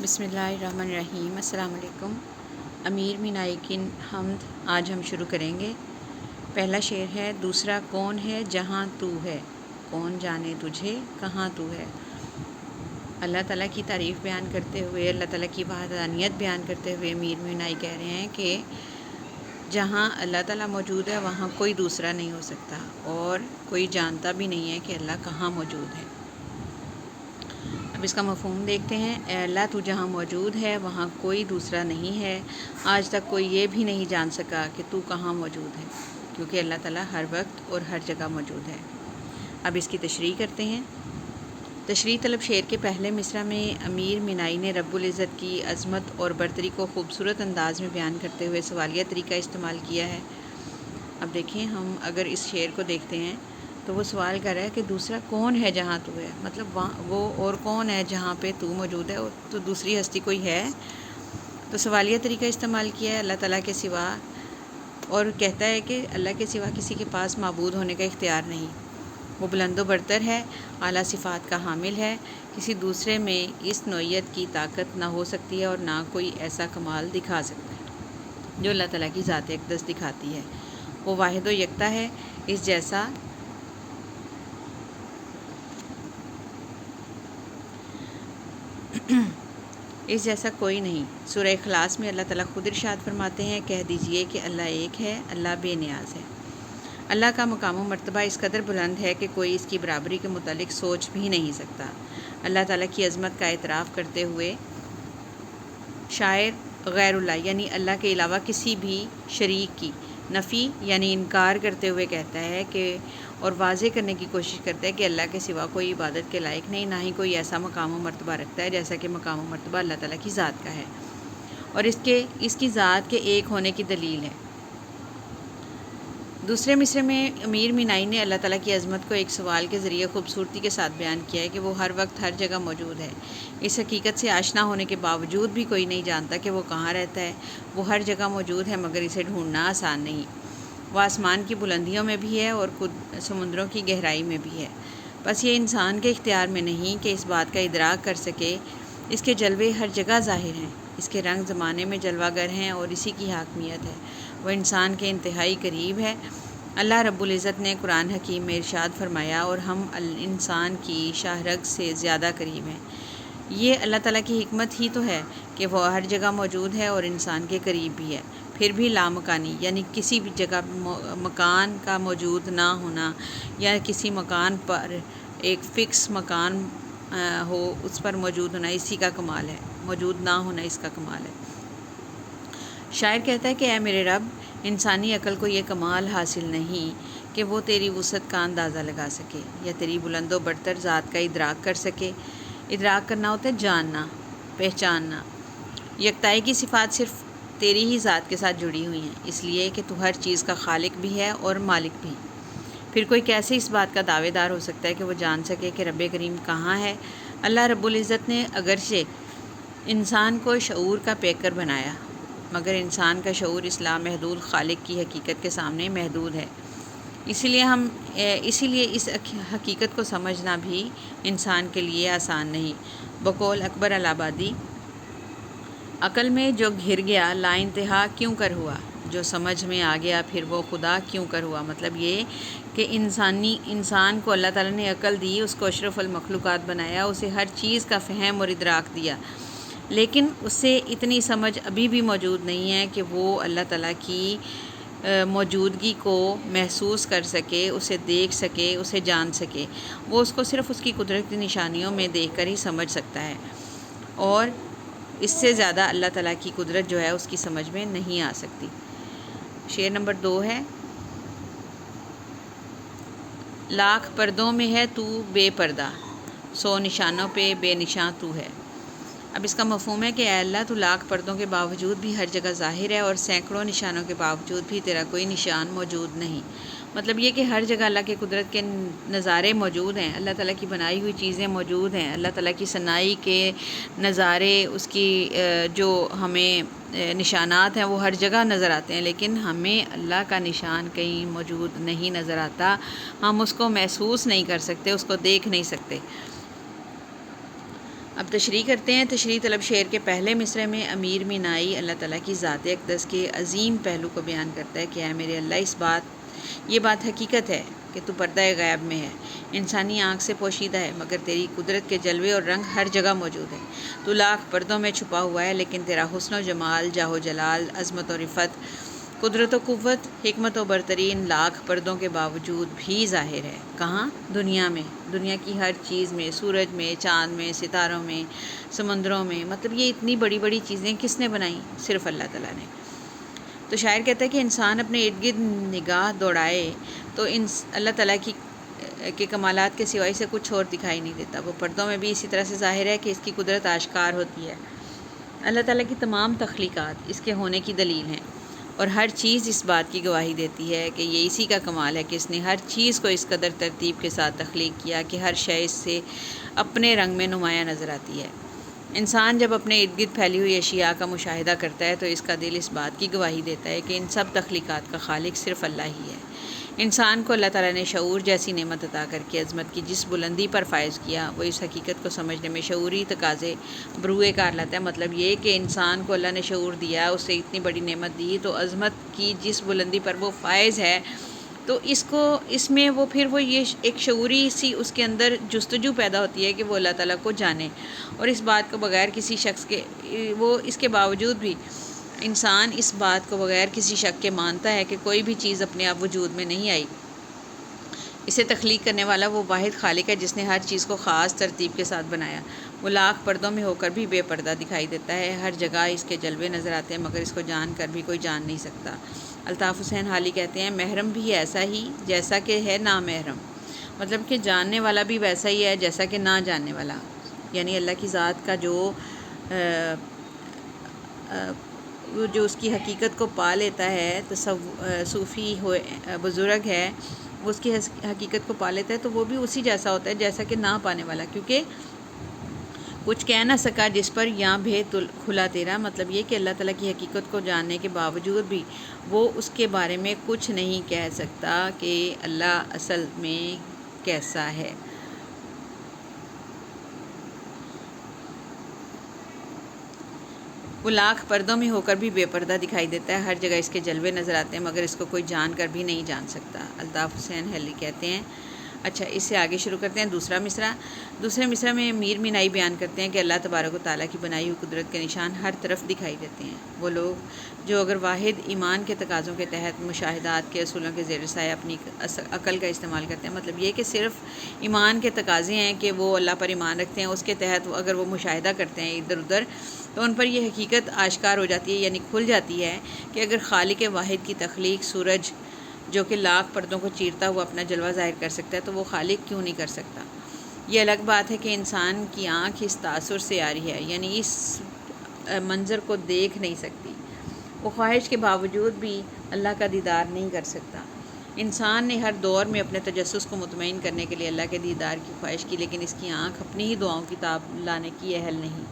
بسم اللہ الرحمن الرحیم۔ السلام علیکم۔ امیر مینائی کی حمد آج ہم شروع کریں گے۔ پہلا شعر ہے، دوسرا کون ہے جہاں تو ہے، کون جانے تجھے کہاں تو ہے۔ اللہ تعالیٰ کی تعریف بیان کرتے ہوئے، اللہ تعالیٰ کی وحدانیت بیان کرتے ہوئے امیر مینائی کہہ رہے ہیں کہ جہاں اللہ تعالیٰ موجود ہے وہاں کوئی دوسرا نہیں ہو سکتا، اور کوئی جانتا بھی نہیں ہے کہ اللہ کہاں موجود ہے۔ اب اس کا مفہوم دیکھتے ہیں۔ اے اللہ، تو جہاں موجود ہے وہاں کوئی دوسرا نہیں ہے۔ آج تک کوئی یہ بھی نہیں جان سکا کہ تو کہاں موجود ہے، کیونکہ اللہ تعالیٰ ہر وقت اور ہر جگہ موجود ہے۔ اب اس کی تشریح کرتے ہیں۔ تشریح طلب شعر کے پہلے مصرع میں امیر مینائی نے رب العزت کی عظمت اور برتری کو خوبصورت انداز میں بیان کرتے ہوئے سوالیہ طریقہ استعمال کیا ہے۔ اب دیکھیں، ہم اگر اس شعر کو دیکھتے ہیں تو وہ سوال کر رہا ہے کہ دوسرا کون ہے جہاں تو ہے، مطلب وہ اور کون ہے جہاں پہ تو موجود ہے، تو دوسری ہستی کوئی ہے؟ تو سوالیہ طریقہ استعمال کیا ہے اللہ تعالیٰ کے سوا، اور کہتا ہے کہ اللہ کے سوا کسی کے پاس معبود ہونے کا اختیار نہیں۔ وہ بلند و برتر ہے، اعلیٰ صفات کا حامل ہے، کسی دوسرے میں اس نوعیت کی طاقت نہ ہو سکتی ہے اور نہ کوئی ایسا کمال دکھا سکتا ہے جو اللہ تعالیٰ کی ذات اقدس دکھاتی ہے۔ وہ واحد و یکتا ہے، اس جیسا کوئی نہیں۔ سورہ اخلاص میں اللہ تعالیٰ خود ارشاد فرماتے ہیں، کہہ دیجئے کہ اللہ ایک ہے، اللہ بے نیاز ہے۔ اللہ کا مقام و مرتبہ اس قدر بلند ہے کہ کوئی اس کی برابری کے متعلق سوچ بھی نہیں سکتا۔ اللہ تعالیٰ کی عظمت کا اعتراف کرتے ہوئے شاعر غیر اللہ یعنی اللہ کے علاوہ کسی بھی شریک کی نفی یعنی انکار کرتے ہوئے کہتا ہے کہ اور واضح کرنے کی کوشش کرتا ہے کہ اللہ کے سوا کوئی عبادت کے لائق نہیں، نہ ہی کوئی ایسا مقام و مرتبہ رکھتا ہے جیسا کہ مقام و مرتبہ اللہ تعالیٰ کی ذات کا ہے، اور اس کی ذات کے ایک ہونے کی دلیل ہے۔ دوسرے مصرعے میں امیر مینائی نے اللہ تعالیٰ کی عظمت کو ایک سوال کے ذریعے خوبصورتی کے ساتھ بیان کیا ہے کہ وہ ہر وقت ہر جگہ موجود ہے۔ اس حقیقت سے آشنا ہونے کے باوجود بھی کوئی نہیں جانتا کہ وہ کہاں رہتا ہے۔ وہ ہر جگہ موجود ہے، مگر اسے ڈھونڈنا آسان نہیں۔ وہ آسمان کی بلندیوں میں بھی ہے اور سمندروں کی گہرائی میں بھی ہے، بس یہ انسان کے اختیار میں نہیں کہ اس بات کا ادراک کر سکے۔ اس کے جلوے ہر جگہ ظاہر ہیں، اس کے رنگ زمانے میں جلوہ گر ہیں اور اسی کی حاکمیت ہے۔ وہ انسان کے انتہائی قریب ہے۔ اللہ رب العزت نے قرآن حکیم میں ارشاد فرمایا، اور ہم انسان کی شاہ رگ سے زیادہ قریب ہیں۔ یہ اللہ تعالیٰ کی حکمت ہی تو ہے کہ وہ ہر جگہ موجود ہے اور انسان کے قریب بھی ہے۔ پھر بھی لامکانی یعنی کسی بھی جگہ مکان کا موجود نہ ہونا، یا کسی مکان پر ایک فکس مکان ہو اس پر موجود ہونا، اسی کا کمال ہے، موجود نہ ہونا اس کا کمال ہے۔ شاعر کہتا ہے کہ اے میرے رب، انسانی عقل کو یہ کمال حاصل نہیں کہ وہ تیری وسعت کا اندازہ لگا سکے یا تیری بلند و برتر ذات کا ادراک کر سکے۔ ادراک کرنا ہوتا ہے جاننا، پہچاننا۔ یکتائی کی صفات صرف تیری ہی ذات کے ساتھ جڑی ہوئی ہیں، اس لیے کہ تو ہر چیز کا خالق بھی ہے اور مالک بھی۔ پھر کوئی کیسے اس بات کا دعوے دار ہو سکتا ہے کہ وہ جان سکے کہ رب کریم کہاں ہے؟ اللہ رب العزت نے اگرچہ انسان کو شعور کا پیکر بنایا، مگر انسان کا شعور اس لامحدود خالق کی حقیقت کے سامنے محدود ہے۔ اسی لیے اس حقیقت کو سمجھنا بھی انسان کے لیے آسان نہیں۔ بقول اکبر الہٰبادی، عقل میں جو گھر گیا لا انتہا کیوں کر ہوا، جو سمجھ میں آ گیا پھر وہ خدا کیوں کر ہوا۔ مطلب یہ کہ انسان کو اللہ تعالیٰ نے عقل دی، اس کو اشرف المخلوقات بنایا، اسے ہر چیز کا فہم اور ادراک دیا، لیکن اس سے اتنی سمجھ ابھی بھی موجود نہیں ہے کہ وہ اللہ تعالیٰ کی موجودگی کو محسوس کر سکے، اسے دیکھ سکے، اسے جان سکے۔ وہ اس کو صرف اس کی قدرتی نشانیوں میں دیکھ کر ہی سمجھ سکتا ہے، اور اس سے زیادہ اللہ تعالیٰ کی قدرت جو ہے اس کی سمجھ میں نہیں آ سکتی۔ شعر نمبر 2 ہے، لاکھ پردوں میں ہے تو بے پردہ، 100 نشانوں پہ بے نشاں تو ہے۔ اب اس کا مفہوم ہے کہ اے اللہ، تو لاکھ پردوں کے باوجود بھی ہر جگہ ظاہر ہے، اور سینکڑوں نشانوں کے باوجود بھی تیرا کوئی نشان موجود نہیں۔ مطلب یہ کہ ہر جگہ اللہ کی قدرت کے نظارے موجود ہیں، اللہ تعالیٰ کی بنائی ہوئی چیزیں موجود ہیں، اللہ تعالیٰ کی صنائی کے نظارے، اس کی جو ہمیں نشانات ہیں وہ ہر جگہ نظر آتے ہیں، لیکن ہمیں اللہ کا نشان کہیں موجود نہیں نظر آتا، ہم اس کو محسوس نہیں کر سکتے، اس کو دیکھ نہیں سکتے۔ اب تشریح کرتے ہیں۔ تشریح طلب شعر کے پہلے مصرعے میں امیر مینائی اللہ تعالیٰ کی ذات اقدس کے عظیم پہلو کو بیان کرتا ہے کہ اے میرے اللہ، یہ بات حقیقت ہے کہ تو پردہ غیب میں ہے، انسانی آنکھ سے پوشیدہ ہے، مگر تیری قدرت کے جلوے اور رنگ ہر جگہ موجود ہے۔ تو لاکھ پردوں میں چھپا ہوا ہے، لیکن تیرا حسن و جمال، جاہ و جلال، عظمت و رفت، قدرت و قوت، حکمت و برتری ان لاکھ پردوں کے باوجود بھی ظاہر ہے۔ کہاں؟ دنیا میں، دنیا کی ہر چیز میں، سورج میں، چاند میں، ستاروں میں، سمندروں میں۔ مطلب یہ اتنی بڑی بڑی چیزیں کس نے بنائیں؟ صرف اللہ تعالیٰ نے۔ تو شاعر کہتا ہے کہ انسان اپنے ارد گرد نگاہ دوڑائے تو اللہ تعالیٰ کے کمالات کے سوائے سے کچھ اور دکھائی نہیں دیتا۔ وہ پردوں میں بھی اسی طرح سے ظاہر ہے کہ اس کی قدرت آشکار ہوتی ہے۔ اللہ تعالیٰ کی تمام تخلیقات اس کے ہونے کی دلیل ہیں، اور ہر چیز اس بات کی گواہی دیتی ہے کہ یہ اسی کا کمال ہے کہ اس نے ہر چیز کو اس قدر ترتیب کے ساتھ تخلیق کیا کہ ہر شے اس سے اپنے رنگ میں نمایاں نظر آتی ہے۔ انسان جب اپنے ارد گرد پھیلی ہوئی اشیاء کا مشاہدہ کرتا ہے تو اس کا دل اس بات کی گواہی دیتا ہے کہ ان سب تخلیقات کا خالق صرف اللہ ہی ہے۔ انسان کو اللہ تعالیٰ نے شعور جیسی نعمت عطا کر کے عظمت کی جس بلندی پر فائز کیا، وہ اس حقیقت کو سمجھنے میں شعوری تقاضے بروئے کار لاتا ہے۔ مطلب یہ کہ انسان کو اللہ نے شعور دیا، اسے اتنی بڑی نعمت دی، تو عظمت کی جس بلندی پر وہ فائز ہے، تو اس میں وہ پھر وہ یہ ایک شعوری سی اس کے اندر جستجو پیدا ہوتی ہے کہ وہ اللہ تعالیٰ کو جانے، اور اس بات کو بغیر کسی شخص کے اس کے باوجود بھی انسان اس بات کو بغیر کسی شک کے مانتا ہے کہ کوئی بھی چیز اپنے آپ وجود میں نہیں آئی۔ اسے تخلیق کرنے والا وہ واحد خالق ہے جس نے ہر چیز کو خاص ترتیب کے ساتھ بنایا۔ وہ لاکھ پردوں میں ہو کر بھی بے پردہ دکھائی دیتا ہے، ہر جگہ اس کے جلوے نظر آتے ہیں، مگر اس کو جان کر بھی کوئی جان نہیں سکتا۔ الطاف حسین حالی کہتے ہیں محرم بھی ایسا ہی جیسا کہ ہے نامحرم، مطلب کہ جاننے والا بھی ویسا ہی ہے جیسا کہ نہ جاننے والا۔ یعنی اللہ کی ذات کا جو اس کی حقیقت کو پا لیتا ہے، صوفی بزرگ ہے، وہ اس کی حقیقت کو پا لیتا ہے تو وہ بھی اسی جیسا ہوتا ہے جیسا کہ نہ پانے والا، کیونکہ کچھ کہہ نہ سکا جس پر یاں بھید کھلا تیرا۔ مطلب یہ کہ اللہ تعالیٰ کی حقیقت کو جاننے کے باوجود بھی وہ اس کے بارے میں کچھ نہیں کہہ سکتا کہ اللہ اصل میں کیسا ہے۔ وہ لاکھ پردوں میں ہو کر بھی بے پردہ دکھائی دیتا ہے، ہر جگہ اس کے جلوے نظر آتے ہیں، مگر اس کو کوئی جان کر بھی نہیں جان سکتا۔ الطاف حسین حلی کہتے ہیں۔ اچھا، اس سے آگے شروع کرتے ہیں دوسرا مصرعہ۔ دوسرے مصرعہ میں میر مینائی بیان کرتے ہیں کہ اللہ تبارک و تعالیٰ کی بنائی ہوئی قدرت کے نشان ہر طرف دکھائی دیتے ہیں۔ وہ لوگ جو اگر واحد ایمان کے تقاضوں کے تحت مشاہدات کے اصولوں کے زیر سایہ اپنی عقل کا استعمال کرتے ہیں، مطلب یہ کہ صرف ایمان کے تقاضے ہیں کہ وہ اللہ پر ایمان رکھتے ہیں، اس کے تحت اگر وہ مشاہدہ کرتے ہیں ادھر ادھر، تو ان پر یہ حقیقت آشکار ہو جاتی ہے، یعنی کھل جاتی ہے کہ اگر خالق واحد کی تخلیق سورج جو کہ لاکھ پردوں کو چیرتا ہوا اپنا جلوہ ظاہر کر سکتا ہے تو وہ خالق کیوں نہیں کر سکتا؟ یہ الگ بات ہے کہ انسان کی آنکھ اس تاثر سے آ رہی ہے، یعنی اس منظر کو دیکھ نہیں سکتی، وہ خواہش کے باوجود بھی اللہ کا دیدار نہیں کر سکتا۔ انسان نے ہر دور میں اپنے تجسس کو مطمئن کرنے کے لیے اللہ کے دیدار کی خواہش کی، لیکن اس کی آنکھ اپنی ہی دعاؤں کی تاب لانے کی اہل نہیں۔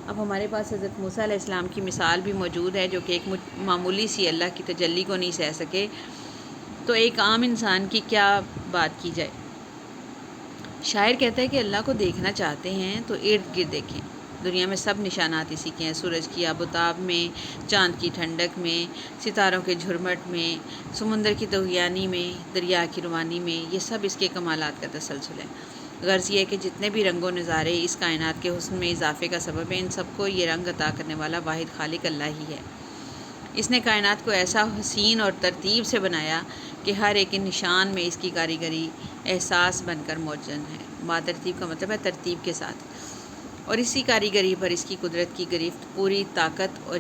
اب ہمارے پاس حضرت موسیٰ علیہ السلام کی مثال بھی موجود ہے، جو کہ ایک معمولی سی اللہ کی تجلی کو نہیں سہ سکے، تو ایک عام انسان کی کیا بات کی جائے۔ شاعر کہتا ہے کہ اللہ کو دیکھنا چاہتے ہیں تو ارد گرد دیکھیں، دنیا میں سب نشانات اسی کے ہیں، سورج کی آب و تاب میں، چاند کی ٹھنڈک میں، ستاروں کے جھرمٹ میں، سمندر کی طغیانی میں، دریا کی روانی میں، یہ سب اس کے کمالات کا تسلسل ہے۔ غرض یہ کہ جتنے بھی رنگ و نظارے اس کائنات کے حسن میں اضافے کا سبب ہے، ان سب کو یہ رنگ عطا کرنے والا واحد خالق اللہ ہی ہے۔ اس نے کائنات کو ایسا حسین اور ترتیب سے بنایا کہ ہر ایک نشان میں اس کی کاریگری احساس بن کر موجود ہے۔ با ترتیب کا مطلب ہے ترتیب کے ساتھ، اور اسی کاریگری پر اس کی قدرت کی گرفت پوری طاقت اور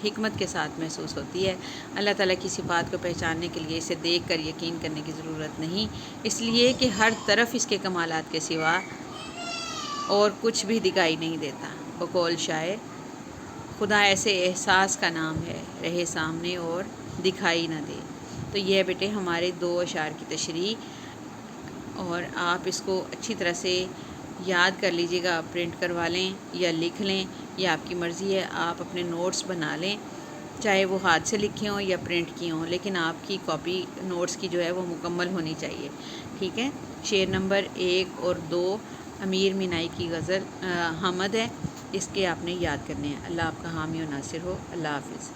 حکمت کے ساتھ محسوس ہوتی ہے۔ اللہ تعالیٰ کی صفات کو پہچاننے کے لیے اسے دیکھ کر یقین کرنے کی ضرورت نہیں، اس لیے کہ ہر طرف اس کے کمالات کے سوا اور کچھ بھی دکھائی نہیں دیتا۔ بقول شاعر، خدا ایسے احساس کا نام ہے، رہے سامنے اور دکھائی نہ دے۔ تو یہ بیٹے ہمارے 2 اشعار کی تشریح، اور آپ اس کو اچھی طرح سے یاد کر لیجئے گا، پرنٹ کروا لیں یا لکھ لیں، یہ آپ کی مرضی ہے، آپ اپنے نوٹس بنا لیں، چاہے وہ ہاتھ سے لکھے ہوں یا پرنٹ کیے ہوں، لیکن آپ کی کاپی نوٹس کی جو ہے وہ مکمل ہونی چاہیے، ٹھیک ہے۔ شعر نمبر 1 اور 2 امیر مینائی کی غزل حمد ہے، اس کے آپ نے یاد کرنے ہیں۔ اللہ آپ کا حامی و ناصر ہو۔ اللہ حافظ۔